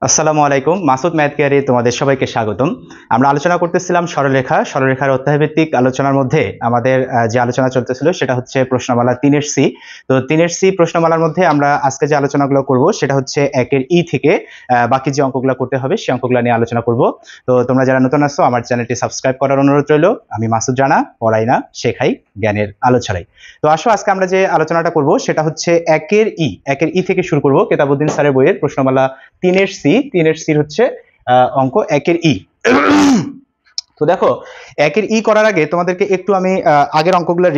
আসসালামু আলাইকুম, মাসুদ ম্যাথ কেয়ারে তোমাদের সবাইকে স্বাগতম। আমরা আলোচনা করতেছিলাম সরলরেখার অধ্যায়ভিত্তিক আলোচনার মধ্যে আমাদের যে আলোচনা চলতেছিল সেটা হচ্ছে প্রশ্নমালা 3-এর সি। তো 3-এর সি প্রশ্নমালার মধ্যে আমরা আজকে যে আলোচনাগুলো করব সেটা হচ্ছে 1-এর ই থেকে বাকি যে অঙ্কগুলো করতে হবে সেই অঙ্কগুলো নিয়ে আলোচনা করব। তো তোমরা যারা নতুন আসছো আমার চ্যানেলটি সাবস্ক্রাইব করার অনুরোধ রইল। আমি মাসুদ রানা, পড়াই না শেখাই, জ্ঞানের আলো ছড়াই। তো আসো আজকে আমরা যে আলোচনাটা করব সেটা হচ্ছে 1-এর ই থেকে শুরু করব। কেতাবউদ্দিন স্যারের বইয়ের প্রশ্নমালা 3-এর সি হচ্ছে অঙ্ক 1-এর ই। তো দেখো 1-এর ই করার আগে তোমাদেরকে একটু আমি আগের অঙ্কগুলো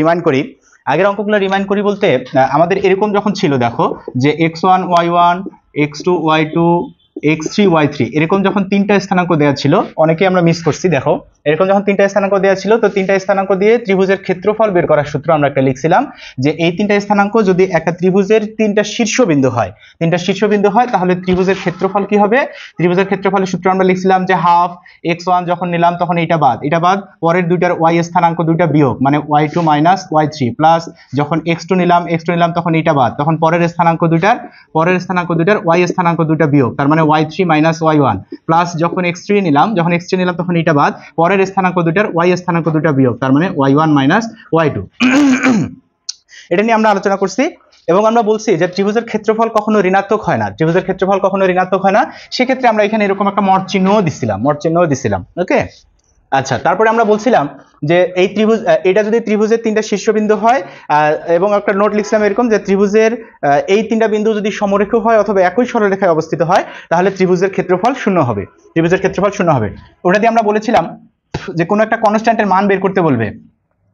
রিমাইন্ড করি বলতে আমাদের এরকম যখন ছিল, দেখো যে x1 y1 x2 y2 x3 y3 এরকম যখন তিনটা স্থানাঙ্ক দেওয়া ছিল, অনেকে আমরা মিস করছি। দেখো এরকম যখন তিনটা স্থানাঙ্ক দেওয়া ছিল, তো তিনটা স্থানাঙ্ক দিয়ে ত্রিভুজের ক্ষেত্রফল বের করার সূত্র আমরা একটা লিখছিলাম যে এই তিনটা স্থানাঙ্ক যদি একটা ত্রিভুজের তিনটা শীর্ষবিন্দু হয় তাহলে ত্রিভুজের ক্ষেত্রফল কি হবে। ত্রিভুজের ক্ষেত্রফলের সূত্র আমরা লিখছিলাম যে হাফ x1 যখন নিলাম তখন এটা বাদ পরের দুইটার y স্থানাঙ্ক দুইটা বিয়োগ, মানে y2 মাইনাস y3 প্লাস যখন x2 নিলাম তখন এটা বাদ, তখন পরের স্থানাঙ্ক দুইটার y স্থানাঙ্ক দুইটা বিয়োগ, তার মানে y3 মাইনাস y1 প্লাস যখন x3 নিলাম তখন এটা বাদ, পরের স্থানাঙ্ক দুইটার y স্থানাঙ্ক দুইটা বিয়োগ, তার মানে y1 মাইনাস y2। এটা নিয়ে আমরা আলোচনা করছি এবং আমরা বলছি যে ত্রিভুজের ক্ষেত্রফল কখনো ঋণাত্মক হয় না। সেক্ষেত্রে আমরা এখানে এরকম একটা মড চিহ্নও দিছিলাম। ওকে, আচ্ছা, তারপরে আমরা বলছিলাম যে এই ত্রিভুজ এটা যদি ত্রিভুজের তিনটা শীর্ষবিন্দু হয় এবং একটা নোট লিখছিলাম এরকম যে ত্রিভুজের এই তিনটা বিন্দু যদি সমরেখ হয় অথবা একই সরলরেখায় অবস্থিত হয় তাহলে ত্রিভুজের ক্ষেত্রফল শূন্য হবে। ওটা দিয়ে আমরা বলেছিলাম যে কোনো একটা কনস্ট্যান্টের মান বের করতে বলবে,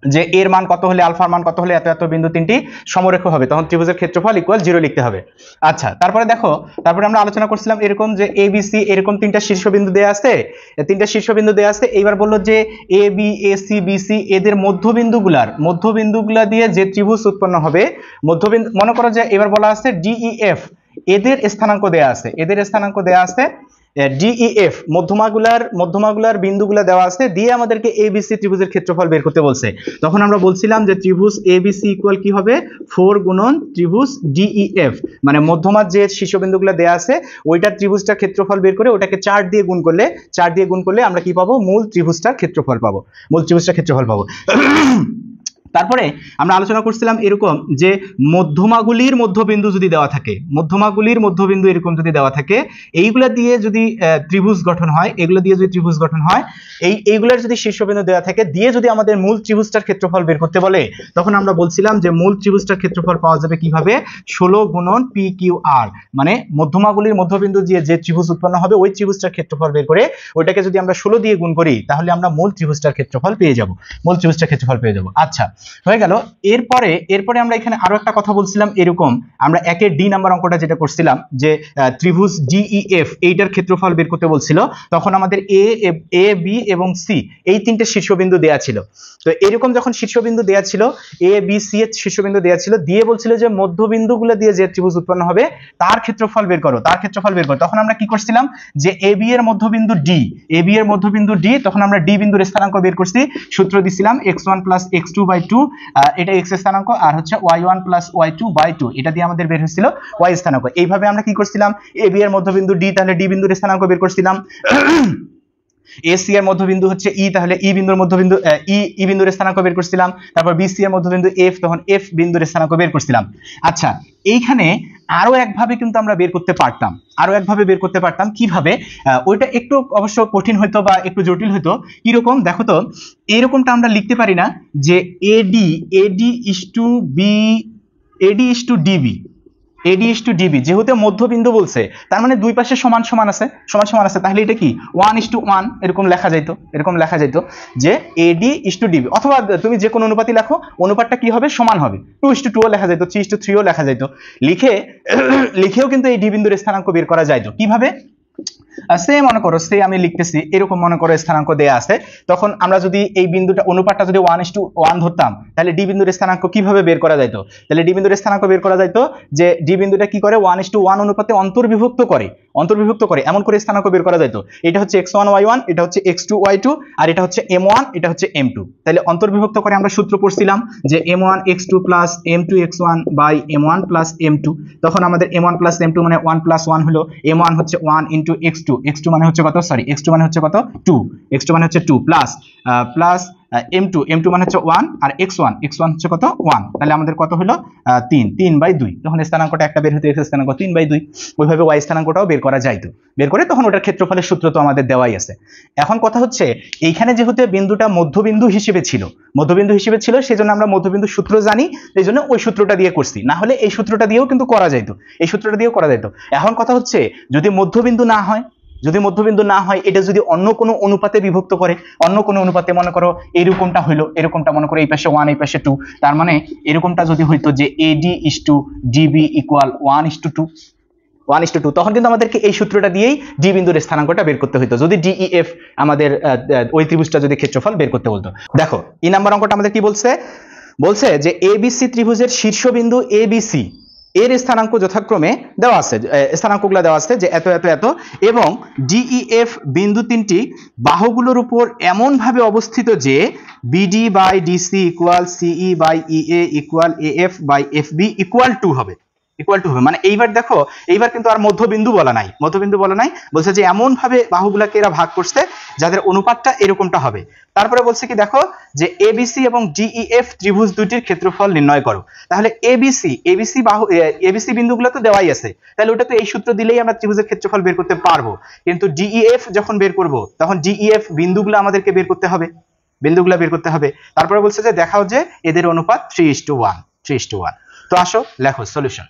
যে এর মান কত হলে আলফার মান কত হলে এত এত বিন্দু তিনটি সমরেখ হবে, তখন ত্রিভুজের ক্ষেত্রফল ইকুয়াল 0 লিখতে হবে। আচ্ছা, তারপরে আমরা আলোচনা করছিলাম এরকম যে এ বি সি এরকম তিনটা শীর্ষবিন্দু দেয়া আছে, এইবার বললো যে A B A C B C এদের মধ্যবিন্দুগুলা দিয়ে যে ত্রিভুজ উৎপন্ন হবে, মনে করো যে এবার বলা আছে ডি ই এফ এদের স্থানাঙ্ক দেয়া আছে ডিইএফ মধ্যমাগুলার বিন্দুগুলা দেওয়া আছে, দিয়ে আমাদেরকে এবিসি ত্রিভুজের ক্ষেত্রফল বের করতে বলছে। তখন আমরা বলছিলাম যে ত্রিভুজ এবিসি ইকুয়াল কি হবে 4 গুণন ত্রিভুজ ডিইএফ, মানে মধ্যমার যে শীর্ষবিন্দুগুলো দেওয়া আছে ওইটার ত্রিভুজটার ক্ষেত্রফল বের করে ওটাকে 4 দিয়ে গুণ করলে আমরা কি পাবো, মূল ত্রিভুজটার ক্ষেত্রফল পাবো। তারপরে আমরা আলোচনা করছিলাম এরকম যে মধ্যমাগুলির মধ্যবিন্দু যদি দেওয়া থাকে, এরকম যদি দেওয়া থাকে, এইগুলা দিয়ে যদি ত্রিভুজ গঠন হয়, এইগুলার যদি শীর্ষবিন্দু দেওয়া থাকে দিয়ে যদি আমাদের মূল ত্রিভুজটার ক্ষেত্রফল বের করতে বলে, তখন আমরা বলছিলাম যে মূল ত্রিভুজটার ক্ষেত্রফল পাওয়া যাবে কিভাবে, 16 গুণন পি কিউ আর, মানে মধ্যমাগুলির মধ্যবিন্দু দিয়ে যে ত্রিভুজ উৎপন্ন হবে ওই ত্রিভুজটার ক্ষেত্রফল বের করে ওইটাকে যদি আমরা 16 দিয়ে গুণ করি তাহলে আমরা মূল ত্রিভুজটার ক্ষেত্রফল পেয়ে যাব। আচ্ছা, হয়ে গেল। এরপরে আমরা এখানে আরো একটা কথা বলছিলাম এরকম, আমরা 1-এর ডি নাম্বার অঙ্কটা যেটা করছিলাম যে ত্রিভুজ ডিইএফ এইটার ক্ষেত্রফল বের করতে বলছিল, তখন আমাদের এ বি এবং সি এই তিনটে শীর্ষবিন্দু দেয়া ছিল। তো এরকম যখন শীর্ষবিন্দু দেয়া ছিল, এ বি সি এর শীর্ষবিন্দু দেয়া ছিল, দিয়ে বলছিল যে মধ্যবিন্দুগুলো দিয়ে যে ত্রিভুজ উৎপন্ন হবে তার ক্ষেত্রফল বের করো। তখন আমরা কি করছিলাম যে এ বি এর মধ্যবিন্দু ডি, তখন আমরা ডি বিন্দুর স্থানাঙ্ক বের করছি, সূত্র দিছিলাম x1 প্লাস x2/2, এটা x স্থানাঙ্ক, আর হচ্ছে y1 প্লাস y2/2, এটা দিয়ে আমাদের বের হয়েছিল y স্থানাঙ্ক। এইভাবে আমরা কি করছিলাম, এ বি এর মধ্যবিন্দু ডি, তাহলে ডি বিন্দুর স্থানাঙ্ক বের করছিলাম। এসি এর মধ্যবিন্দু হচ্ছে ই, তাহলে ই বিন্দুর স্থানাঙ্ক বের করছিলাম। তারপর বিসি এর মধ্যবিন্দু এফ, তখন এফ বিন্দুর স্থানাঙ্ক বের করছিলাম। আচ্ছা, এইখানে আরো একভাবে কিন্তু আমরা বের করতে পারতাম। কিভাবে, ওইটা একটু অবশ্য কঠিন হইতো বা একটু জটিল হইতো। কিরকম দেখো তো, এইরকমটা আমরা লিখতে পারি না যে এডি ইস টু ডিবি, যেহেতু মধ্যবিন্দু বলছে তার মানে দুই পাশে সমান সমান আছে, তাহলে এটা কি 1:1 এরকম লেখা যাইতো যে এডি ইস টু ডিবি, অথবা তুমি যে কোনো অনুপাতই লেখো, অনুপাতটা কি হবে, সমান হবে। 2:2 লেখা যাইতো, 3:3 লেখা যাইতো। লিখেও কিন্তু এই ডি বিন্দুর স্থানাঙ্ক বের করা যাইতো। কিভাবে, মনে করো আমি লিখতেছি এরকম, মনে করো স্থানাঙ্ক দেয়া আছে, তখন আমরা যদি এই বিন্দুটা অনুপাতটা যদি 1:1 ধরতাম তাহলে ডি বিন্দুর স্থানাঙ্ক কিভাবে বের করা যাইতো, যে ডি বিন্দুটা কি করে 1:1 অনুপাতে অন্তর্বিভক্ত অন্তর্বিভক্ত করে এমন করে স্থানাঙ্ক বের করা যেত। এটা হচ্ছে x1 y1, এটা হচ্ছে x2 y2, আর এটা হচ্ছে m1, এটা হচ্ছে m2। তাহলে অন্তর্বিভক্ত করে আমরা সূত্র পড়ছিলাম যে m1 x2 plus m2 x1 by m1 plus m2। তখন আমাদের m1 প্লাস m2 মানে 1 প্লাস 1 হলো, m1 হচ্ছে 1 ইন্টু x2, x2 মানে হচ্ছে কত, সরি x2 মানে হচ্ছে কত 2, x2 মানে হচ্ছে 2 প্লাস m2 মানে হচ্ছে 1, আর x1 হচ্ছে কত 1। তাহলে আমাদের কত হলো 3/2। তখন স্থানাঙ্কটা একটা বের হতো, x স্থানাঙ্ক 3/2। ওইভাবে y স্থানাঙ্কটাও বের করা যাইতো, বের করে তখন ওটার ক্ষেত্রফলের সূত্র তো আমাদের দেওয়াই আছে। এখন কথা হচ্ছে এইখানে যেহেতু বিন্দুটা মধ্যবিন্দু হিসেবে ছিল সেজন্য আমরা মধ্যবিন্দুর সূত্র জানি, এই জন্য ওই সূত্রটা দিয়ে করছি, না হলে এই সূত্রটা দিয়েও কিন্তু করা যাইতো, এই সূত্রটা দিয়েও করা যাইতো। এখন কথা হচ্ছে যদি মধ্যবিন্দু না হয়, এটা যদি অন্য কোনো অনুপাতে বিভক্ত করে, অন্য কোনো অনুপাতে মনে করো এরকমটা হইলো, এরকমটা মনে করো এই পাশে 1 এই পাশে 2, তার মানে এরকমটা যদি হইতো যে AD = DB = 1:2, তখন কিন্তু আমাদেরকে এই সূত্রটা দিয়েই ডি বিন্দুর স্থানাঙ্কটা বের করতে হইতো, যদি DEF আমাদের ওই ত্রিভুজটা যদি ক্ষেত্রফল বের করতে বলতো। দেখো এই নাম্বার অঙ্কটা আমাদের কি বলছে যে ABC ত্রিভুজের শীর্ষবিন্দু ABC এর স্থানাঙ্ক যথাক্রমে দেওয়া আছে, স্থানাঙ্কগুলো দেওয়া আছে যে এত এত এত, এবং DEF বিন্দু তিনটি বাহুগুলোর উপর এমন ভাবে অবস্থিত যে BD/DC = CE/EA = AF/FB = 2 হবে, মানে এইবার দেখো, এইবার কিন্তু আর মধ্যবিন্দু বলা নাই, বলছে যে এমন ভাবে বাহুগুলোকে এরা ভাগ করছে যাদের অনুপাতটা এরকমটা হবে। তারপরে বলছে কি দেখো যে ABC এবং DEF ত্রিভুজ দুটির ক্ষেত্রফল নির্ণয় করো। তাহলে ABC বিন্দুগুলো তো দেওয়াই আছে, তাহলে ওটা তো এই সূত্র দিলেই আমরা ত্রিভুজের ক্ষেত্রফল বের করতে পারবো। কিন্তু DEF যখন বের করব তখন DEF বিন্দুগুলো আমাদেরকে বের করতে হবে, তারপরে বলছে যে দেখাও যে এদের অনুপাত 3:1। তো আসো লেখো সলিউশন।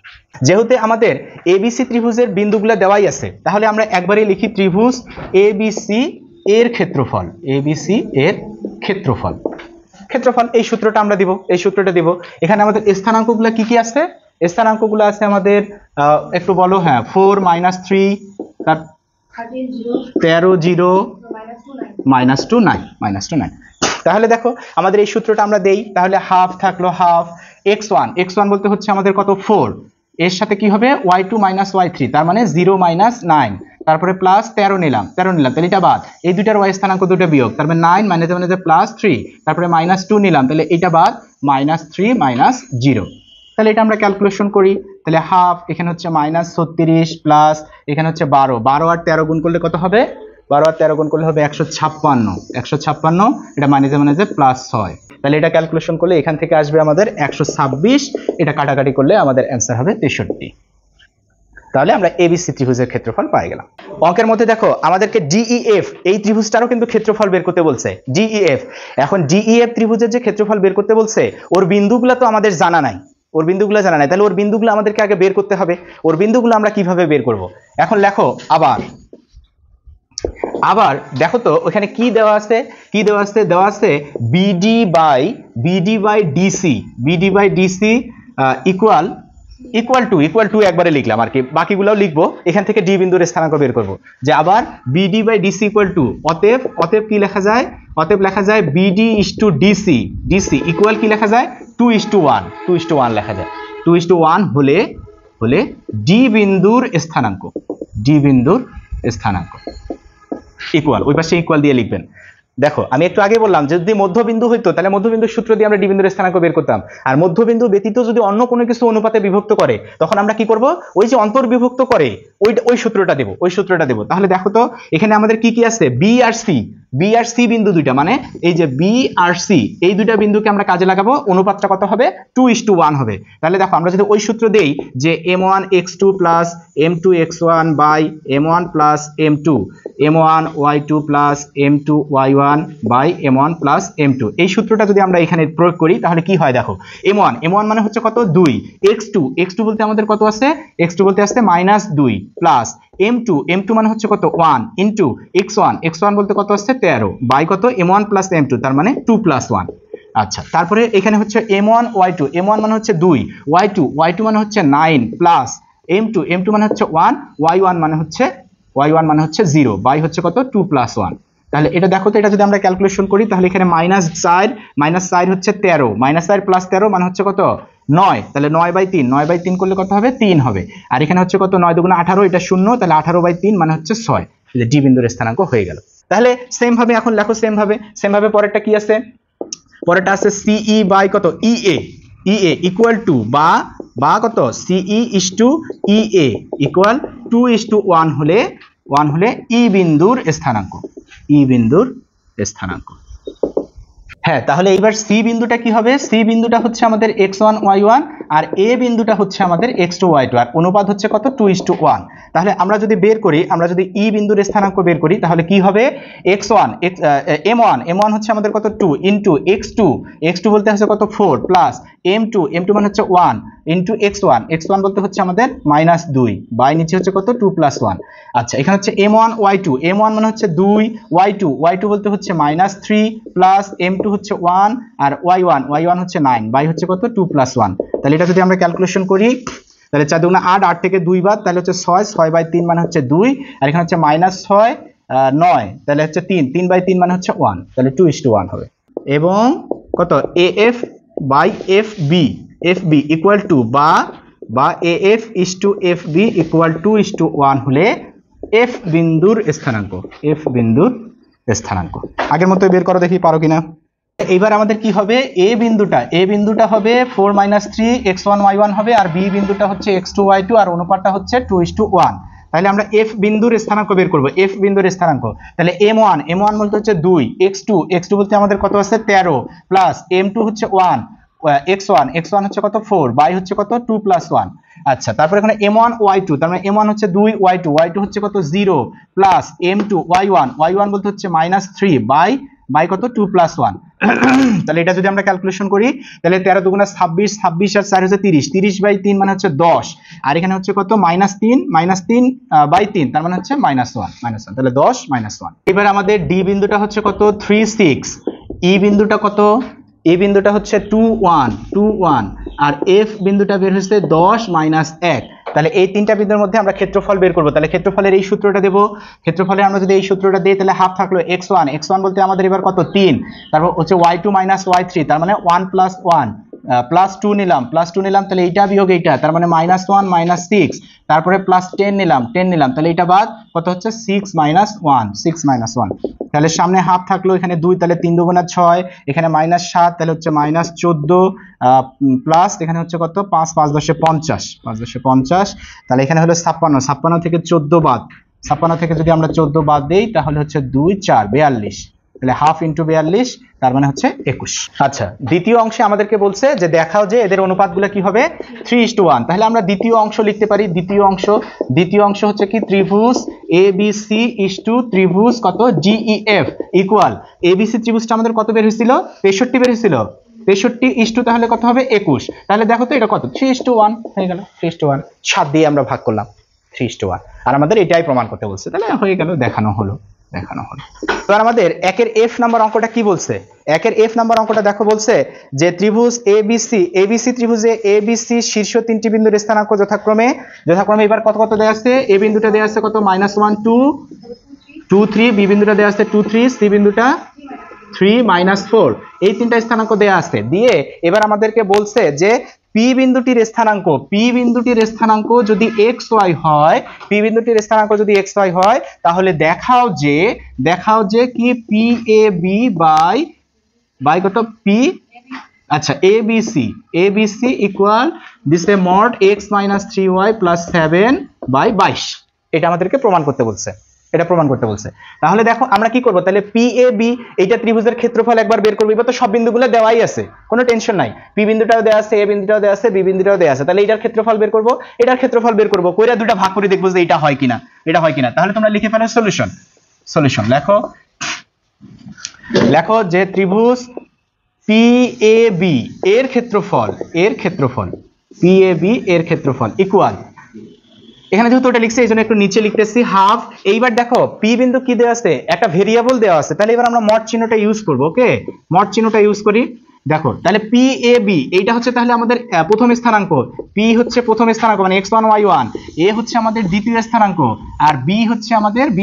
যেহেতু আমাদের ABC ত্রিভুজের বিন্দুগুলো দেওয়াই আছে, তাহলে আমরা একবারে লিখি ত্রিভুজ ABC এর ক্ষেত্রফল, এই সূত্রটা আমরা দিব। এখানে আমাদের স্থানাঙ্কগুলো কি আছে? স্থানাঙ্কগুলো আছে আমাদের একটু বলো, হ্যাঁ 4 - 3 13 0 -2 9। তাহলে দেখো আমাদের এই সূত্রটা আমরা দেই, তাহলে হাফ থাকলো হাফ x1 বলতে হচ্ছে আমাদের কত 4, এর সাথে কি হবে y2 - y3, তার মানে 0 - 9, তারপরে প্লাস 13 নিলাম, তাহলে এটা বাদ, এই দুইটার y স্থানাঙ্ক দুটো বিয়োগ, তার মানে 9 মানে প্লাস 3, তারপরে -2 নিলাম, তাহলে এটা বাদ, -3 - 0। তাহলে এটা আমরা ক্যালকুলেশন করি, তাহলে হাফ এখানে হচ্ছে -36 প্লাস এখানে হচ্ছে 12 আর 13 গুণ করলে কত হবে, 12 আর 13 গুণ করলে হবে 156, এটা মাইনাসে প্লাস 6, তাহলে এটা ক্যালকুলেশন করলে এখান থেকে আসবে আমাদের 126, এটা কাটাকাটি করলে আমাদের অ্যান্সার হবে 63। তাহলে আমরা ABC ত্রিভুজের ক্ষেত্রফল পেয়ে গেলাম। অঙ্কের মধ্যে দেখো আমাদেরকে DEF এই ত্রিভুজটারও কিন্তু ক্ষেত্রফল বের করতে বলছে, DEF। এখন DEF ত্রিভুজের যে ক্ষেত্রফল বের করতে বলছে, ওর বিন্দুগুলো তো আমাদের জানা নাই, তাহলে ওর বিন্দুগুলো আমাদেরকে আগে বের করতে হবে। ওর বিন্দুগুলো আমরা কিভাবে বের করব? এখন লেখো আবার দেখো তো ওখানে কি দেওয়া আছে, দেওয়া আছে BD/DC equal to একবারে লিখলাম আর কি, বাকিগুলোও লিখবো, এখান থেকে ডি বিন্দুর স্থানাঙ্ক বের করব, যে আবার BD/DC = অতএব কি লেখা যায়, BD/DC ইকুয়াল কি লেখা যায় 2:1 লেখা যায়, 2:1 হলে ডি বিন্দুর স্থানাঙ্ক ইকুয়াল, ওই পাশে ইকুয়াল দিয়ে লিখবেন। দেখো আমি একটু আগে বললাম যদি মধ্যবিন্দু হইতো তাহলে মধ্যবিন্দুর সূত্র দিয়ে আমরা ডি বিন্দুর স্থানাঙ্ক বের করতাম, আর মধ্যবিন্দু ব্যতীত যদি অন্য কোনো কিছু অনুপাতে বিভক্ত করে তখন আমরা কি করব, ওই যে অন্তর্বিভক্ত করে ওই সূত্রটা দেব। তাহলে দেখো তো এখানে আমাদের কি আছে, বি আর সি বিন্দু দুইটা, মানে এই যে বি আর সি এই দুইটা বিন্দুকে আমরা কাজে লাগাবো, অনুপাতটা কত হবে 2:1 হবে। তাহলে দেখো আমরা যদি ওই সূত্র দেই যে m1 x2 plus m2 x1 by m1 plus m2 m1 y2 plus m2 y1 by m1 plus m2, এই সূত্রটা যদি আমরা এখানে প্রয়োগ করি তাহলে কি হয় দেখো, m1 মানে হচ্ছে কত 2, x2 বলতে আমাদের কত আছে, x2 বলতে আসছে -2 প্লাস m2 মানে হচ্ছে কত 1 ইনটু x1 বলতে কত আসছে 13 বাই কত m1 প্লাস m2, তার মানে 2+1। আচ্ছা তারপরে এখানে হচ্ছে m1 মানে হচ্ছে 2, y2 মানে হচ্ছে 9 প্লাস m2 মানে হচ্ছে 1, y1 মানে হচ্ছে 0 বাই হচ্ছে কত 2+1, তাহলে এটা দেখো তো, এটা যদি আমরা ক্যালকুলেশন করি তাহলে এখানে -4 হচ্ছে 13, -4 + 13 মানে হচ্ছে কত 9, তাহলে 9/3, 9/3 করলে কত হবে 3 হবে। আর এখানে হচ্ছে কত 9 × 18, এটা 0, তাহলে 18/3 মানে হচ্ছে 6, যে ডি বিন্দুর স্থানাঙ্ক হয়ে গেল। তাহলে সেম ভাবে এখন লেখো, সেম ভাবে পরেরটা কি আছে, পরেরটা আছে সিই বাই কত ইএ, ইকুয়াল টু বা কত সিই ইএ ইকুয়াল 2:1 হলে ই বিন্দুর স্থানাঙ্ক। হ্যাঁ, তাহলে এইবার সি বিন্দুটা কি হবে, সি বিন্দুটা হচ্ছে আমাদের x1 y1 আর এ বিন্দুটা হচ্ছে আমাদের x2 y2 আর অনুপাত হচ্ছে কত 2:1। তাহলে আমরা যদি বের করি, আমরা যদি ই বিন্দুর স্থানাঙ্ক বের করি তাহলে কি হবে x1 m1 হচ্ছে আমাদের কত 2 ইনটু x2 বলতে হচ্ছে কত 4 প্লাস m2 মানে হচ্ছে 1 ইনটু x1 বলতে হচ্ছে আমাদের -2 বাই নিচে হচ্ছে কত 2 + 1। আচ্ছা, এখানে হচ্ছে m1 y1 মানে হচ্ছে 2, y2 বলতে হচ্ছে -3 প্লাস m2 হচ্ছে 1 আর y1 হচ্ছে 9 বাই হচ্ছে কত 2 + 1। তাহলে এটা যদি আমরা ক্যালকুলেশন করি তাহলে 4 × 8, 8 থেকে 2 বাদ, তাহলে হচ্ছে 6/3 মানে হচ্ছে 2, আর এখানে হচ্ছে -6 9, তাহলে হচ্ছে 3/3 মানে হচ্ছে 1, তাহলে 2:1 হবে। এবং কত AF by FB equal to বা AF FB ইকুয়াল 2:1 হলে F বিন্দুর স্থানাঙ্ক। আগের মতো বের করো, দেখি পারো কিনা। এইবার আমাদের কি হবে, এ বিন্দুটা হবে 4 - 3 x1 y1 হবে, আর বি বিন্দুটা হচ্ছে x2 y2 আর অনুপাতটা হচ্ছে 2:1। তাহলে আমরা এফ বিন্দুর স্থানাঙ্ক বের করব, এফ বিন্দুর স্থানাঙ্ক। তাহলে m1 বলতে হচ্ছে 2, x2 বলতে আমাদের কত আছে 13 প্লাস m2 হচ্ছে 1, x1 হচ্ছে কত 4 বাই হচ্ছে কত 2 + 1। আচ্ছা, তারপর এখানে m1 y2, তার মানে m1 হচ্ছে 2, y2 হচ্ছে কত 0 প্লাস m2 y1 বলতে হচ্ছে -3 বাই কত 2 + 1। তাহলে এটা যদি আমরা ক্যালকুলেশন করি তাহলে 13 × 26, 26 আর 4 হচ্ছে 30, 30/3 মানে হচ্ছে 10, আর এখানে হচ্ছে কত -3/3 তার মানে হচ্ছে -1, তাহলে 10 -1। এবার আমাদের ডি বিন্দুটা হচ্ছে কত 3 6, ই বিন্দুটা কত, এ বিন্দুটা হচ্ছে 2 1 আর এফ বিন্দুটা বের হচ্ছে 10 - 1। তাহলে এই তিনটা বিন্দুর মধ্যে আমরা ক্ষেত্রফল বের করব। তাহলে ক্ষেত্রফলের এই সূত্রটা দেব, ক্ষেত্রফলে আমরা যদি এই সূত্রটা দিই তাহলে হাফ থাকলো x1 বলতে আমাদের এবার কত 3, তারপর হচ্ছে y2 - y3 তার মানে 1 + 1 প্লাস 2 নিলাম, তাহলে এইটা বিয়োগ এইটা তার মানে -1 - 6, তারপরে প্লাস 10 নিলাম, তাহলে এটা বাদ কত হচ্ছে 6 - 1। তাহলে সামনে হাফ থাকলো, এখানে 2, তাহলে 3 × 6, এখানে -7 তাহলে হচ্ছে -14 প্লাস এখানে হচ্ছে কত 5 5 10 50, তাহলে এখানে হলো 56 থেকে 14 বাদ, 56 থেকে যদি আমরা 14 বাদ দেই তাহলে হচ্ছে 2 4 42, তাহলে হাফ ইন্টু 42 তার মানে হচ্ছে 21। আচ্ছা, দ্বিতীয় অংশে আমাদেরকে বলছে যে দেখাও যে এদের অনুপাতগুলো কি হবে 3:1। তাহলে আমরা দ্বিতীয় অংশ লিখতে পারি, দ্বিতীয় অংশ হচ্ছে কি ত্রিভুজ ABC ত্রিভুজ কত GEF ইকুয়াল ABC ত্রিভুজটা আমাদের কত বের হয়েছিল 65 বের হয়েছিল, 65 তাহলে কত হবে 21। তাহলে দেখো তো এটা কত 3:1 হয়ে গেল, 3:1 7 দিয়ে আমরা ভাগ করলাম 3:1, আর আমাদের এটাই প্রমাণ করতে বলছে, তাহলে হয়ে গেল, দেখানো হলো। এবার আমাদের একের এফ নাম্বার অঙ্কটা কি বলছে, একের এফ নাম্বার অঙ্কটা দেখো, বলছে যে ত্রিভুজ ABC ত্রিভুজে ABC শীর্ষ তিনটি বিন্দুর স্থানাঙ্ক যথাক্রমে এবার কত দেয়া আছে, এ বিন্দুটা দেয়া আছে কত -1 2 3, বি বিন্দুটা দেয়া আছে 2 3, সি বিন্দুটা 3 -4, এই তিনটা স্থানাঙ্ক দেয়া আছে। দিয়ে এবার আমাদেরকে বলছে যে পি বিন্দুটির স্থানাঙ্ক যদি xy হয়, তাহলে দেখাও যে কি PAB বাই কত P, আচ্ছা ABC ইকুয়াল দিছে মড x - 3y + 7/22। এটা আমাদেরকে প্রমাণ করতে বলছে, তাহলে দেখো আমরা কি করব, তাহলে PAB এইটা ত্রিভুজের ক্ষেত্রফল একবার বের করব। এবার তো সব বিন্দুগুলো দেওয়াই আছে, কোনো টেনশন নাই, পি বিন্দুটাও দেওয়া আছে, এ বিন্দুটাও দেওয়া আছে, বি বিন্দুটাও দেওয়া আছে। তাহলে এটার ক্ষেত্রফল বের করব, কইরা দুটো ভাগ করে দেখব যে এটা হয় কিনা। তাহলে তোমরা লিখে ফেলো সলিউশন লেখো যে ত্রিভুজ PAB এর ক্ষেত্রফল PAB এর ক্ষেত্রফল ইকুয়াল, এখানে যেহেতু ওটা লিখছে এই জন্য একটু নিচে লিখতেছি হাফ। এইবার দেখো পি বিন্দু কি দেওয়া আছে, একটা ভেরিয়েবল দেওয়া আছে, তাহলে এবার আমরা মড চিহ্নটা ইউজ করব। ওকে, মড চিহ্নটা ইউজ করি, দেখো তাহলে পি এ বি এইটা হচ্ছে তাহলে আমাদের প্রথম স্থানাঙ্ক, পি হচ্ছে প্রথম স্থানাঙ্ক মানে x1 y1, এ হচ্ছে আমাদের দ্বিতীয় স্থানাঙ্ক, আর বি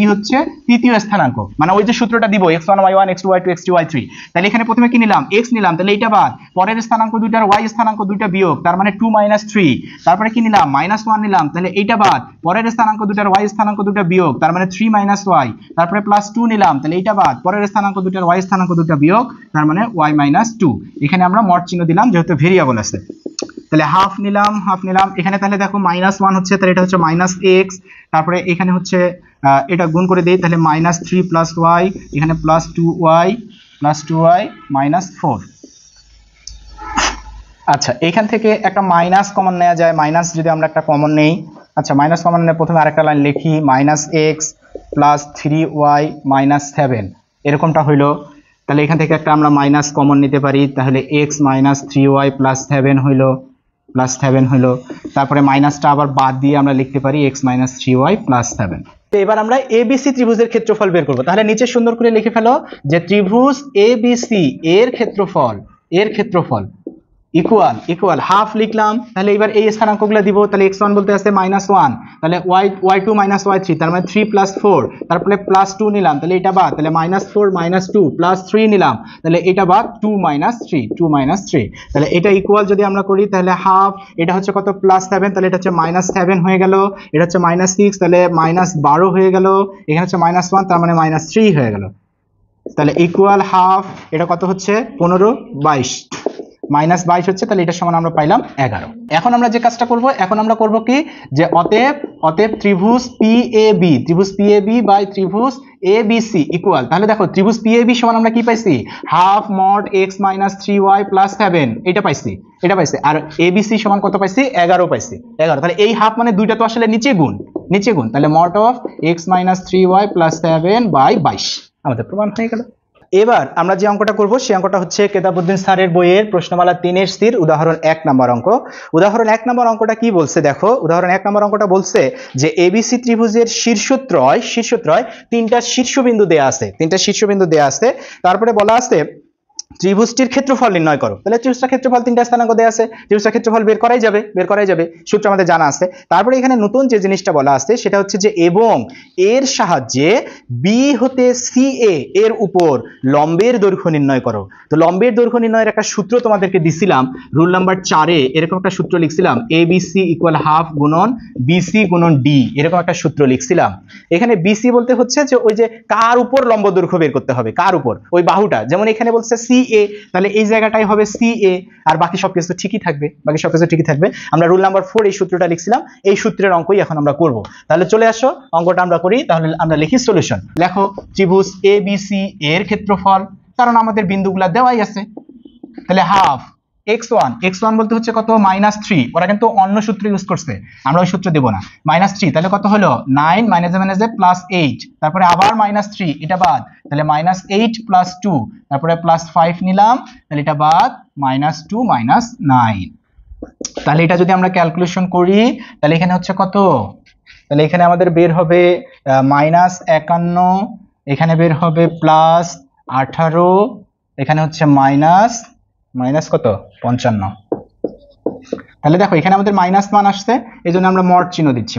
হচ্ছে তৃতীয় স্থানাঙ্ক। মানে ওই যে সূত্রটা দিব x1 y1 x2 y2 x3 y3, তাহলে এখানে প্রথমে কি নিলাম x নিলাম, তাহলে এইটা বাদ, পরের স্থানাঙ্ক দুইটার y স্থানাঙ্ক দুইটা বিয়োগ, তার মানে 2 - 3, তারপরে কি নিলাম -1 নিলাম, তাহলে এইটা বাদ, পরের স্থানাঙ্ক দুইটার y স্থানাঙ্ক দুইটা বিয়োগ, তার মানে 3 - y, তারপরে +2 নিলাম, তাহলে এইটা বাদ, পরের স্থানাঙ্ক দুইটার y স্থানাঙ্ক দুইটা বিয়োগ, তার মানে y - 2। এখানে আমরা মড চিহ্ন দিলাম যেহেতু ভেরিয়েবল আছে, তাহলে হাফ নিলাম। এখানে তাহলে দেখো -1 হচ্ছে, তাহলে এটা হচ্ছে -x, তারপরে এখানে হচ্ছে এটা গুণ করে দেই, তাহলে -3 + y, এখানে +2y -4। আচ্ছা এখান থেকে একটা মাইনাস কমন নেওয়া যায়, মাইনাস যদি আমরা একটা কমন নেই, আচ্ছা মাইনাস কমন নিয়ে প্রথমে আরেকটা লাইন লিখি, -x + 3y - 7 এরকমটা হইলো। তাহলে এখান থেকে একটা আমরা মাইনাস কমন নিতে পারি, তাহলে x - 3y + 7 হইলো, তারপরে মাইনাসটা আবার বাদ দিয়ে আমরা লিখতে পারি x - 3y + 7। তো এবার আমরা এবিসি ত্রিভুজের ক্ষেত্রফল বের করব। তাহলে নিচে সুন্দর করে লিখে ফেলো যে ত্রিভুজ এবিসি এর ক্ষেত্রফল ইকুয়াল হাফ লিখলাম। তাহলে এবার এই স্থানাঙ্কগুলো দিব, তাহলে x1 বলতে আছে -1, তাহলে y2 - y3, তার মানে 3 + 4, তারপরে +2 নিলাম, তাহলে এটা বাদ, তাহলে -4 - 2 +3 নিলাম, তাহলে এটা বাদ 2 - 3, তাহলে এটা ইকুয়াল যদি আমরা করি তাহলে হাফ, এটা হচ্ছে কত +7, তাহলে এটা হচ্ছে -7 হয়ে গেল, এটা হচ্ছে -6, তাহলে -12 হয়ে গেল, এখানে হচ্ছে -1, তার মানে -3 হয়ে গেল, তাহলে ইকুয়াল হাফ, এটা কত হচ্ছে 15 22 -22 হচ্ছে, তাহলে এটার সমান আমরা পাইলাম 11। এখন আমরা যে কাজটা করব, এখন আমরা করব কি যে অতএব ত্রিভুজ পিএবি বাই ত্রিভুজ এবিসি ইকুয়াল, তাহলে দেখো ত্রিভুজ পিএবি সমান আমরা কি পাইছি, হাফ মড x - 3y + 7 এটা পাইছি, আর এবিসি সমান কত পাইছি 11 পাইছি, 11। তাহলে এই হাফ মানে দুইটা তো আসলে নিচে গুণ, তাহলে মড অফ x - 3y + 7/22 আমাদের প্রমাণ হয়ে গেল। এবার আমরা যে অঙ্কটা করব সেই অঙ্কটা হচ্ছে কেতাবউদ্দিন স্যারের বইয়ের প্রশ্নমালা 3-এর সির উদাহরণ 1 নম্বর অঙ্ক। উদাহরণ 1 নম্বর অঙ্কটা কি বলছে দেখো, উদাহরণ 1 নম্বর অঙ্কটা বলছে যে এবিসি ত্রিভুজের শীর্ষত্রয় তিনটা শীর্ষবিন্দু দেয়া আছে, তারপরে বলা আছে ত্রিভুজটির ক্ষেত্রফল নির্ণয় করো। তাহলে ত্রিভুজটার ক্ষেত্রফল তিনটা স্থানাঙ্ক দেয়া আছে, ত্রিভুজটার ক্ষেত্রফল বের করাই যাবে, সূত্র আমাদের জানা আছে। তারপরে এখানে নতুন যে জিনিসটা বলা আছে সেটা হচ্ছে যে এবং এর সাহায্যে বি হতে সিএ এর উপর লম্বের দৈর্ঘ্য নির্ণয় করো। তো লম্বের দৈর্ঘ্য নির্ণয়ের একটা সূত্র তোমাদেরকে দিছিলাম, রুল নাম্বার 4-এ এরকম একটা সূত্র লিখছিলাম, এবিসি = হাফ গুণন বিসি গুণন ডি, এরকম একটা সূত্র লিখছিলাম। এখানে বিসি বলতে হচ্ছে যে ওই যে কার উপর লম্ব দৈর্ঘ্য বের করতে হবে, কার উপর, ওই বাহুটা, যেমন এখানে বলছে সিএ, তাহলে এই জায়গাটাই হবে সিএ, আর বাকি সবকিছু ঠিকই থাকবে। আমরা রুল নাম্বার 4 এই সূত্রটা লিখছিলাম, এই সূত্রের অঙ্কই এখন আমরা করব। তাহলে চলে আসো অঙ্কটা আমরা করি, তাহলে আমরা লিখি সলিউশন। লেখো ত্রিভুজ এবিসি এর ক্ষেত্রফল, কারণ আমাদের বিন্দুগুলা দেওয়াই আছে, তাহলে হাফ x1 বলতে হচ্ছে কত -3, ওরা কিন্তু অন্য সূত্র ইউজ করছে, আমরা ওই সূত্র দেব না, -3, তাহলে কত হলো 9 -8, তারপরে আবার -3 এটা বাদ, তাহলে -8 + 2, তারপরে +5 নিলাম, তাহলে এটা বাদ -2 -9। তাহলে এটা যদি আমরা ক্যালকুলেশন করি তাহলে এখানে হচ্ছে কত, তাহলে এখানে আমাদের বের হবে -51, এখানে বের হবে +18, এখানে হচ্ছে মাইনাস কত 55। তাহলে দেখো এখানে আমাদের মাইনাস মান আসছে, এই জন্য আমরা মড চিহ্ন দিচ্ছি,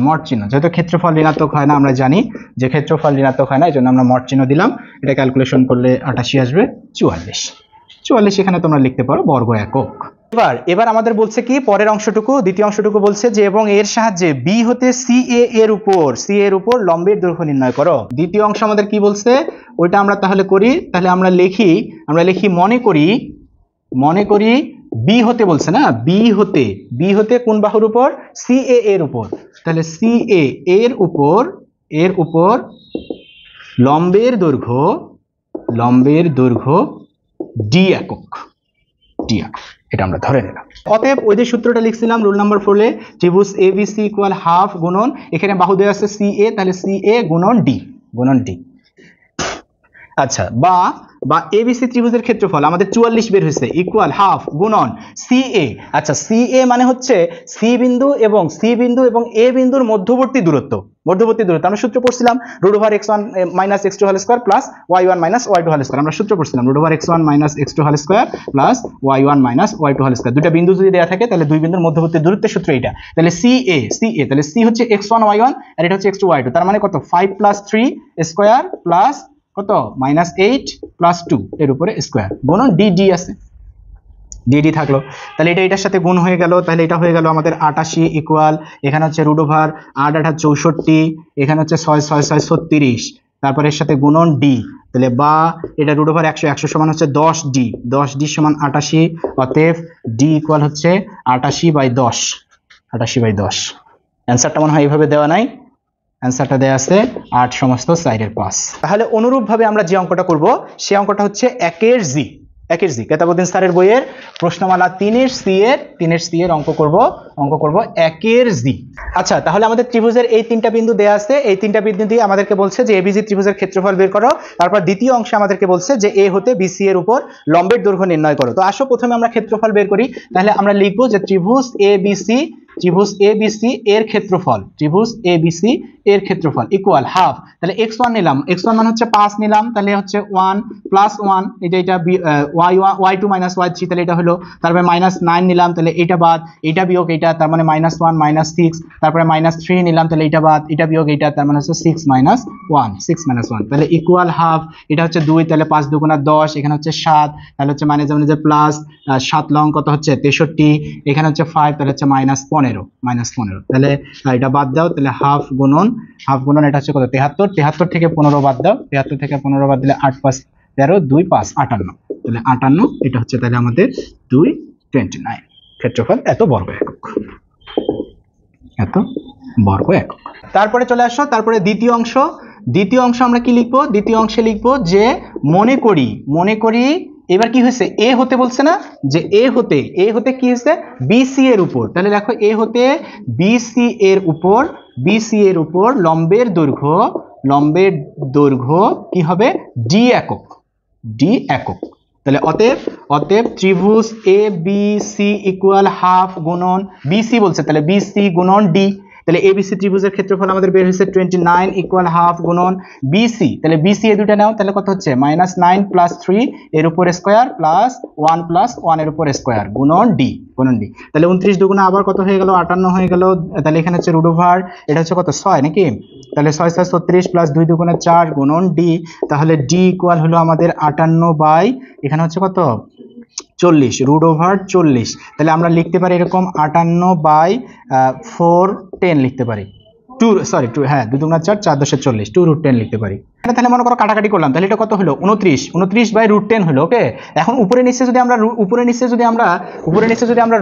যেহেতু ক্ষেত্রফল ঋণাত্মক হয় না, আমরা জানি যে ক্ষেত্রফল ঋণাত্মক হয় না, এই জন্য আমরা মড চিহ্ন দিলাম। এটা ক্যালকুলেশন করলে 88 আসবে 44, এখানে তোমরা লিখতে পারো বর্গ একক। এবার আমাদের বলছে কি পরের অংশটুকু, দ্বিতীয় অংশটুকু বলছে যে এবং এর সাহায্যে বি হতে সিএ এর উপর লম্বের দৈর্ঘ্য নির্ণয় করো। দ্বিতীয় অংশ আমাদের কি বলছে ওইটা আমরা তাহলে করি, তাহলে আমরা লিখি মনে করি বি হতে বলছে না, বি হতে কোন বাহুর উপর, সিএ এর উপর, তাহলে সিএ এর উপর লম্বের দৈর্ঘ্য ডি একক, এটা আমরা ধরে নিলাম। অতএব ওই যে সূত্রটা লিখছিলাম রুল নাম্বার 4-এ, ত্রিভুজ এবিসি = হাফ গুণন, এখানে বাহু দেওয়া আছে সিএ, তাহলে সিএ গুণন ডি। আচ্ছা, বা এবিসি ত্রিভুজের ক্ষেত্রফল আমাদের 44 বের হয়েছে ইকুয়াল হাফ গুণন সিএ। আচ্ছা, সিএ মানে হচ্ছে সি বিন্দু এবং এ বিন্দুর মধ্যবর্তী দূরত্ব। আমরা সূত্র পড়ছিলাম √(x1 - x2 whole square plus y1 - y2 whole square. আমরা সূত্র পড়ছিলাম √(x1 - x2 whole square plus y1 - y2 whole square. দুটো বিন্দু যদি দেয়া থাকে তাহলে দুই বিন্দুর মধ্যবর্তী দূরত্বের সূত্র এটা। তাহলে সিএ তাহলে সি হচ্ছে x1 y1 আর এটা হচ্ছে x2 y2। তার মানে কত 5 + 3 স্কয়ার প্লাস কত -8 + 2 এর উপরে স্কয়ার গুণন ডি আছে, ডি থাকলো। তাহলে এটার সাথে গুণ হয়ে গেল, তাহলে এটা হয়ে গেল আমাদের 88 ইকুয়াল এখানে হচ্ছে √8 8 64, এখানে হচ্ছে 6 6 6 36, তারপর এর সাথে গুণন ডি। তাহলে বা এটা √100 100 সমান হচ্ছে 10d সমান 88, অতএব ডি ইকুয়াল হচ্ছে 88/10। অ্যান্সারটা মনে হয় এইভাবে দেওয়া নাই, অ্যান্সারটা দেয়া আছে 8 সমস্ত 4 5। তাহলে অনুরূপভাবে আমরা যে অঙ্কটা করব সেই অঙ্কটা হচ্ছে 1 এর জি কেতাবউদ্দিন স্যারের বইয়ের প্রশ্নমালা 3 এর সি এর অঙ্ক করব 1 এর জি। আচ্ছা, তাহলে আমাদের ত্রিভুজের এই তিনটা বিন্দু দেয়া আছে, এই তিনটা বিন্দু দিয়ে আমাদেরকে বলছে যে এবিসি ত্রিভুজের ক্ষেত্রফল বের করো। তারপর দ্বিতীয় অংশে আমাদেরকে বলছে যে এ হতে বিসি এর উপর লম্বের দৈর্ঘ্য নির্ণয় করো। তো আসো প্রথমে আমরা ক্ষেত্রফল বের করি। তাহলে আমরা লিখব যে ত্রিভুজ এবিসি এর ক্ষেত্রফল ইকুয়াল হাফ। তাহলে x1 নিলাম, x1 মানে হচ্ছে 5 নিলাম, তাহলে হচ্ছে 1 + 1 এটা y2 - y3, তাহলে এটা হলো। তারপরে -9 নিলাম, তাহলে এটা বাদ, এটা বিয়োগ এটা, তার মানে -1 -6। তারপরে -3 নিলাম, তাহলে এটা বাদ, এটা বিয়োগ এটা, তার মানে হচ্ছে 6 - 1, তাহলে ইকুয়াল হাফ। এটা হচ্ছে 2, তাহলে 5 × 2 = 10, এখানে হচ্ছে 7, তাহলে হচ্ছে মানে যেমন যে প্লাস 7 লং কত হচ্ছে 63, এখানে হচ্ছে 5, তাহলে হচ্ছে -15, তাহলে এটা বাদ দাও, তাহলে হাফ গুণন এটা হচ্ছে কত 73 থেকে 15 বাদ দাও, 73 থেকে 15 বাদ দিলে 8 × 5 = 13, 2 × 5 = 58, তাহলে 58 এটা হচ্ছে তাহলে আমাদের 229 ক্ষেত্রফল এত বর্গ একক। তারপরে চলে আসো, তারপরে দ্বিতীয় অংশ আমরা কি লিখবো? দ্বিতীয় অংশে লিখবো যে মনে করি এবার কি হয়েছে, এ হতে বলছে না, যে এ হতে কি হয়েছে বিসি এর উপর। তাহলে দেখো এ হতে বিসি এর উপর লম্বের দৈর্ঘ্য কি হবে ডি একক। তাহলে অতএব ত্রিভুজ A B C equal half গুণন বিসি বলছে, তাহলে বিসি গুণন ডি। তাহলে এবিসি ত্রিভুজের ক্ষেত্রফল আমাদের বের হয়েছে 29 ইকুয়াল হাফ গুণন বিসি। তাহলে বিসি এ দুটো নাও, তাহলে কত হচ্ছে -9 + 3 এর উপর স্কয়ার প্লাস 1 + 1 এর উপর স্কয়ার গুণন ডি। তাহলে 29 × 2 আবার কত হয়ে গেল 58 হয়ে গেল। তাহলে এখানে হচ্ছে √, এটা হচ্ছে কত 6 নাকি, তাহলে 6 × 6 = 36 প্লাস 2 × 2 = 4 গুণন ডি। তাহলে ডি ইকুয়াল হলো আমাদের 58 এখানে হচ্ছে কত 40 √40। তাহলে আমরা লিখতে পারি এরকম 58/410 লিখতে পারি, 2 হ্যাঁ 2 × 2 = 4, 4 × 10 = 40, 2√10 লিখতে পারি। তাহলে মনে করো কাটাকাটি করলাম, তাহলে এটা কত হলো 29/√10 হলো। ওকে, এখন উপরে নিচে যদি আমরা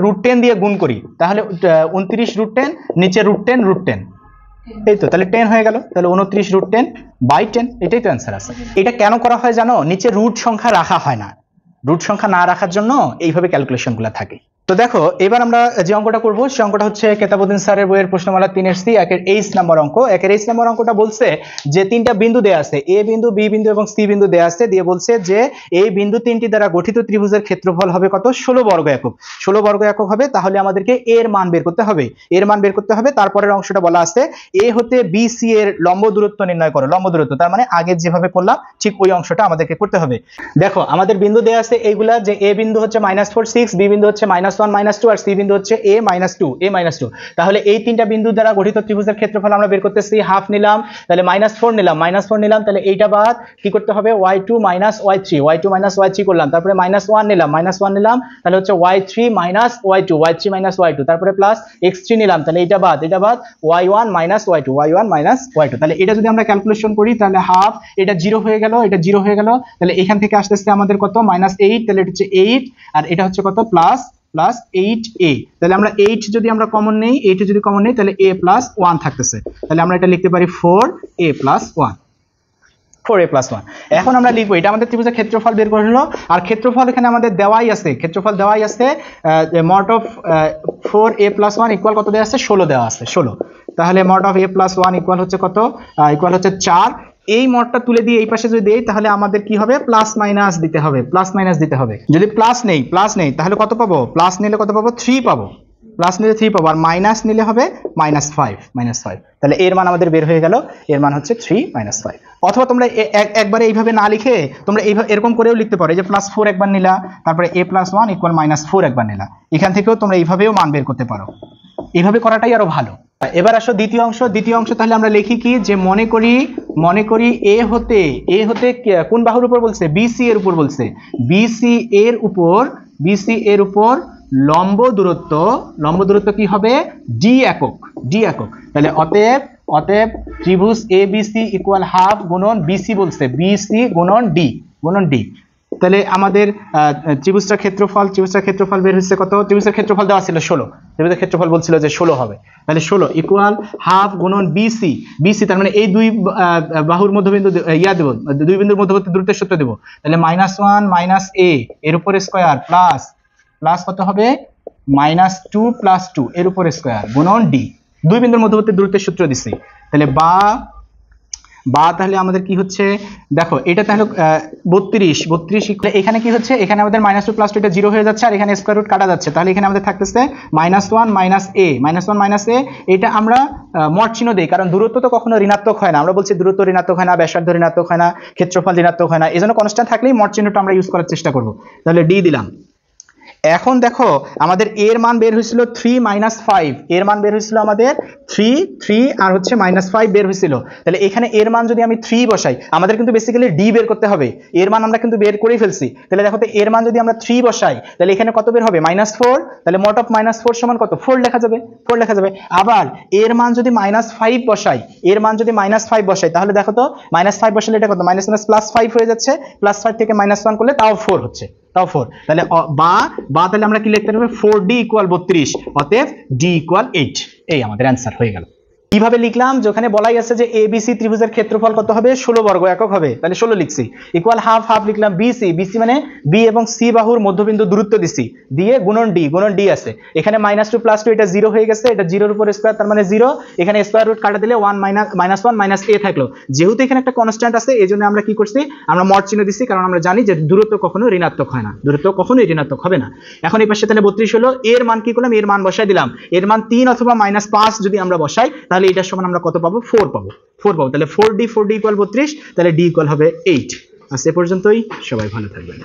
√10 দিয়ে গুণ করি, তাহলে 29√10 নিচে √10 এই তো, তাহলে 10 হয়ে গেল। তাহলে 29√10/10, এটাই তো অ্যান্সার আছে। এটা কেন করা হয় জানো? নিচে রুট সংখ্যা রাখা হয় না, রুট সংখ্যা না রাখার জন্য এইভাবে ক্যালকুলেশনগুলো থাকে। তো দেখো এবার আমরা যে অঙ্কটা করব সেই অঙ্কটা হচ্ছে কেতাবউদ্দিন স্যারের বইয়ের প্রশ্নমালা 3 এর সি 1 নম্বর অঙ্ক। 1 নম্বর অঙ্কটা বলছে যে তিনটা বিন্দু দেয়া আছে, এ বিন্দু, বি বিন্দু এবং সি বিন্দু দেয়া আছে, দিয়ে বলছে যে এই বিন্দু তিনটি দ্বারা গঠিত ত্রিভুজের ক্ষেত্রফল হবে কত 16 বর্গ একক। 16 বর্গ একক হবে, তাহলে আমাদেরকে এর মান বের করতে হবে। তারপরের অংশটা বলা আছে এ হতে বি সি এর লম্ব দূরত্ব নির্ণয় করো। লম্ব দূরত্ব তার মানে আগে যেভাবে করলাম ঠিক ওই অংশটা আমাদেরকে করতে হবে। দেখো আমাদের বিন্দু দেয়া আছে এইগুলা, যে এ বিন্দু হচ্ছে -4 6, বি বিন্দু হচ্ছে -1 -2 আর সি বিন্দু হচ্ছে a -2। তাহলে এই তিনটা বিন্দু দ্বারা গঠিত ত্রিভুজের ক্ষেত্রফল আমরা বের করতেছি, হাফ নিলাম, তাহলে -4 নিলাম, তাহলে এইটা বাদ কি করতে হবে y2 - y3 করলাম, তারপরে -1 নিলাম, তাহলে হচ্ছে y3 - y2, তারপরে প্লাস x3 নিলাম, তাহলে এটা বাদ y1 - y2, তাহলে এটা যদি আমরা ক্যালকুলেশন করি তাহলে হাফ, এটা 0 হয়ে গেল, তাহলে এখান থেকে আসতেছে আমাদের কত -8, তাহলে এটা হচ্ছে 8, আর এটা হচ্ছে কত প্লাস 8a। তাহলে আমরা 8 যদি আমরা কমন নেই, তাহলে a + 1 থাকতেছে, তাহলে আমরা এটা লিখতে পারি 4a + 1। এখন আমরা লিখবো এটা আমাদের ত্রিভুজের ক্ষেত্রফল বের করে হলো, আর ক্ষেত্রফল এখানে আমাদের দেওয়াই আছে, mod of 4a + 1 ইকুয়াল কত দেওয়া আছে 16 দেওয়া আছে, 16। তাহলে mod of a + 1 ইকুয়াল হচ্ছে কত, ইকুয়াল হচ্ছে 4, এই মডটা তুলে দিয়ে এই পাশে যদি দেই তাহলে আমাদের কি হবে প্লাস মাইনাস দিতে হবে, প্লাস মাইনাস দিতে হবে। যদি প্লাস নেই তাহলে কত পাবো, প্লাস নিলে কত পাবো 3 পাবো, প্লাস নিলে 3 পাবো, আর মাইনাস নিলে হবে -5 তাহলে এর মান আমাদের বের হয়ে গেল, এর মান হচ্ছে 3 - 5। অথবা তোমরা একবারে এইভাবে না লিখে তোমরা এইভাবে এরকম করেও লিখতে পারো, এই যে +4 একবার নিলা, তারপরে a+1 = -4 একবার নিলা, এখান থেকেও তোমরা এইভাবেও মান বের করতে পারো, এইভাবে করাটাই আরো ভালো। এবার আসো দ্বিতীয় অংশ তাহলে আমরা লিখি কি, যে মনে করি এ হতে কোন বাহুর উপর বলছে, BC এর উপর বলছে, BC এর উপর লম্ব দূরত্ব কি হবে, d একক। তাহলে অতএব ত্রিভুজ ABC = হাফ গুণন BC বলছে, BC গুণন D। তাহলে আমাদের ত্রিভুজটার ক্ষেত্রফল বের হচ্ছে কত, ত্রিভুজের ক্ষেত্রফল দেওয়া ছিল 16, ত্রিভুজের ক্ষেত্রফল বলছিল যে 16 হবে, তাহলে 16 = হাফ গুণন BC, তার মানে এই দুই বাহুর মধ্যবিন্দু দেব, দুই বিন্দুর মধ্যবর্তী দূরত্বের সূত্র দেব, তাহলে -1 - a এর উপর স্কয়ার প্লাস কত হবে -2 + 2 এর উপর স্কয়ার গুণন D, দুই বিন্দুর মধ্যবর্তী দূরত্বের সূত্র দিছি। তাহলে বা তাহলে আমাদের কি হচ্ছে, দেখো এটা তাহলে 32 এখানে কি হচ্ছে, এখানে আমাদের -2 + 2 এটা 0 হয়ে যাচ্ছে, আর এখানে স্কয়ার রুট কাটা যাচ্ছে, তাহলে এখানে আমাদের থাকতেছে -1 - a, এটা আমরা মড চিহ্ন দেই, কারণ দূরত্ব তো কখনো ঋণাত্মক হয় না, আমরা বলছি দূরত্ব ঋণাত্মক হয় না, ব্যাসার্ধ ঋণাত্মক হয় না, ক্ষেত্রফল ঋণাত্মক হয় না, এজন্য কনস্ট্যান্ট থাকলেই মড চিহ্নটা আমরা ইউজ করার চেষ্টা করব। তাহলে D দিলাম। এখন দেখো আমাদের এর মান বের হয়েছিল 3 - 5, এর মান বের হয়েছিল আমাদের 3 আর হচ্ছে -5 বের হয়েছিল। তাহলে এখানে এর মান যদি আমি 3 বসাই, আমাদের কিন্তু বেসিক্যালি D বের করতে হবে, এর মান আমরা কিন্তু বের করেই ফেলছি। তাহলে দেখো তো এর মান যদি আমরা 3 বসাই তাহলে এখানে কত বের হবে, -4, তাহলে mod of -4 সমান কত, 4 লেখা যাবে। আবার এর মান যদি -5 বসাই, তাহলে দেখো তো -5 বসালে এটা কত, -+5 হয়ে যাচ্ছে, +5 থেকে -1 করলে তাও 4 হচ্ছে, তাও 4। তাহলে তাহলে আমরা কি লিখতে পারবো, 4D = 32, অতএব D = 8, এই আমাদের অ্যান্সার হয়ে গেল। কিভাবে লিখলাম, যেখানে বলাই আছে যে ABC ত্রিভুজের ক্ষেত্রফল কত হবে, 16 বর্গ একক হবে, তাহলে 16 লিখছি, ইকুয়াল হাফ লিখলাম BC মানে B এবং C বাহুর মধ্যবিন্দু দূরত্ব দিছি, দিয়ে গুণন D আছে, এখানে -2 + 2 এটা 0 হয়ে গেছে, এটা 0 এর উপর স্কয়ার তার মানে 0, এখানে স্কয়ার রুট কাটা দিলে 1 - a থাকলো, যেহেতু এখানে একটা কনস্ট্যান্ট আছে এজন্য আমরা কি করছি, আমরা মড চিহ্ন দিছি, কারণ আমরা জানি যে দূরত্ব কখনো ঋণাত্মক হয় না, দূরত্ব কখনোই ঋণাত্মক হবে না। এখন এই পাশে তাহলে 32 হলো, এর মান কি করলাম, এর মান বসাই দিলাম, এর মান 3 অথবা -5 যদি আমরা বসাই তাহলে এটার সমান আমরা কত পাবো, 4 পাবো। তাহলে 4D = 32, তাহলে D = হবে 8। আজ এ পর্যন্তই, সবাই ভালো থাকবেন।